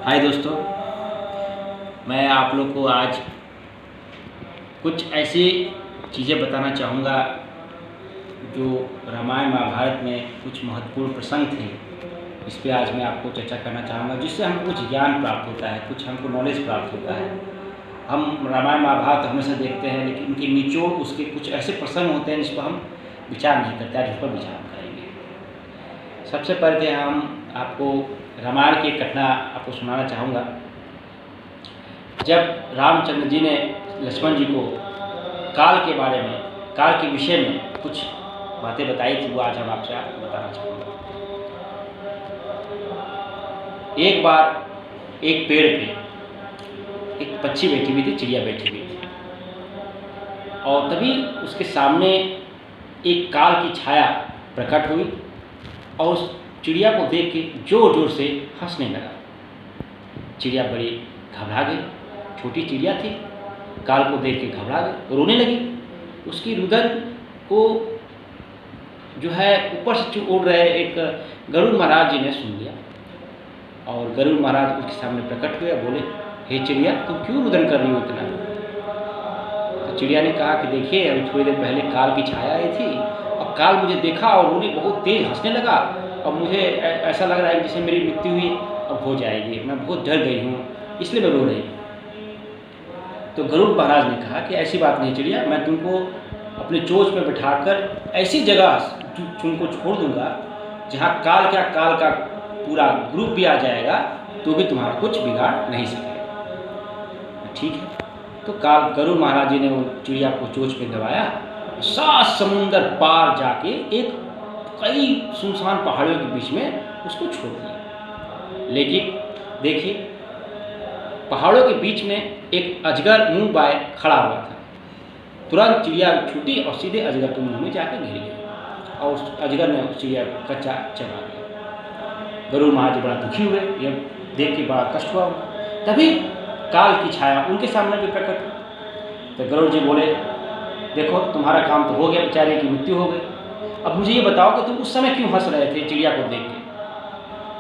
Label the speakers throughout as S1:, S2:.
S1: हाय दोस्तों, मैं आप लोग को आज कुछ ऐसी चीज़ें बताना चाहूँगा जो रामायण महाभारत में कुछ महत्वपूर्ण प्रसंग थे। इस पे आज मैं आपको चर्चा करना चाहूँगा, जिससे हमको कुछ ज्ञान प्राप्त होता है, कुछ हमको नॉलेज प्राप्त होता है। हम रामायण महाभारत हमेशा देखते हैं, लेकिन उनके निचोड़ उसके कुछ ऐसे प्रसंग होते हैं जिस पर हम विचार नहीं करते, आज उस पर विचार करेंगे। सबसे पहले हम आपको रामायण की एक घटना आपको सुनाना चाहूँगा। जब रामचंद्र जी ने लक्ष्मण जी को काल के बारे में, काल के विषय में कुछ बातें बताई थी, वो आज हम आपसे बताना चाहूँगा। एक बार एक पेड़ पे एक पक्षी बैठी हुई थी, चिड़िया बैठी हुई थी, और तभी उसके सामने एक काल की छाया प्रकट हुई और उस चिड़िया को देख के जोर जोर से हंसने लगा। चिड़िया बड़ी घबरा गई, छोटी चिड़िया थी, काल को देख के घबरा गई, रोने लगी। उसकी रुदन को जो है ऊपर से उड़ रहे एक गरुड़ महाराज जी ने सुन लिया, और गरुड़ महाराज उसके सामने प्रकट हुए, बोले, हे चिड़िया, तुम क्यों रुदन कर रही हो इतना? तो चिड़िया ने कहा कि देखिए, अभी थोड़ी देर पहले काल की छाया आई थी और काल मुझे देखा और रोने बहुत तेज हंसने लगा, और मुझे ऐसा लग रहा है कि जैसे मेरी मृत्यु हुई अब हो जाएगी, मैं बहुत डर गई हूँ, इसलिए मैं रो रही हूँ। तो गरुड़ महाराज ने कहा कि ऐसी बात नहीं चिड़िया, मैं तुमको अपने चोंच में बिठाकर ऐसी जगह तुमको छोड़ दूंगा जहाँ काल का पूरा ग्रुप भी आ जाएगा तो भी तुम्हारा कुछ बिगाड़ नहीं सकेगा। ठीक है। तो गरुड़ महाराज जी ने वो चिड़िया को चोंच पे दबाया, 7 समुंदर पार जाके एक कई सुनसान पहाड़ियों के बीच में उसको छोड़ दिया। लेकिन देखिए, पहाड़ों के बीच में एक अजगर मुंह बाय खड़ा हुआ था। तुरंत चिड़िया छूटी और सीधे अजगर के मुंह में जाकर घिर गई, और उस अजगर ने उस चिड़िया को कच्चा चबा दिया। गरुड़ महाराज बड़ा दुखी हुए, यह देख के बड़ा कष्ट हुआ। तभी काल की छाया उनके सामने भी प्रकट हुई। तो गरुड़ जी बोले, देखो, तुम्हारा काम तो हो गया, बेचारे की मृत्यु हो गई, अब मुझे ये बताओ कि तुम उस समय क्यों हंस रहे थे चिड़िया को देख के?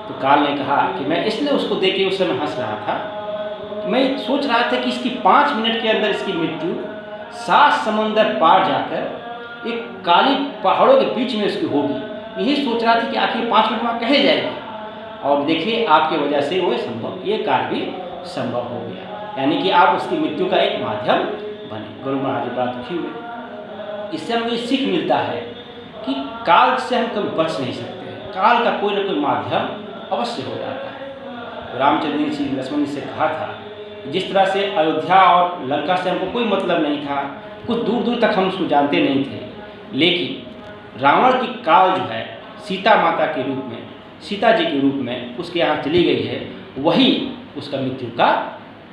S1: तो काल ने कहा कि मैं इसलिए उसको देख के उस समय हंस रहा था, मैं सोच रहा था कि इसकी 5 मिनट के अंदर इसकी मृत्यु 7 समंदर पार जाकर एक काली पहाड़ों के बीच में उसकी होगी। यही सोच रहा था कि आखिर 5 मिनट में कहे जाएगी, और देखिए आपकी वजह से वो संभव, ये कार्य भी संभव हो गया, यानी कि आप उसकी मृत्यु का एक माध्यम बने। गरुड़ महाराज बड़ा दुखी हुए। इससे हमें सीख मिलता है कि काल से हम कभी बच नहीं सकते, काल का कोई ना कोई माध्यम अवश्य हो जाता है। रामचंद्र जी लक्ष्मण जी से कहा था, जिस तरह से अयोध्या और लंका से हमको कोई मतलब नहीं था, कुछ दूर दूर तक हम उसको जानते नहीं थे, लेकिन रावण की काल जो है सीता माता के रूप में, सीता जी के रूप में उसके यहाँ चली गई है, वही उसका मृत्यु का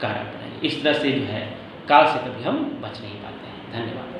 S1: कारण बने। इस तरह से जो है काल से कभी हम बच नहीं पाते हैं। धन्यवाद।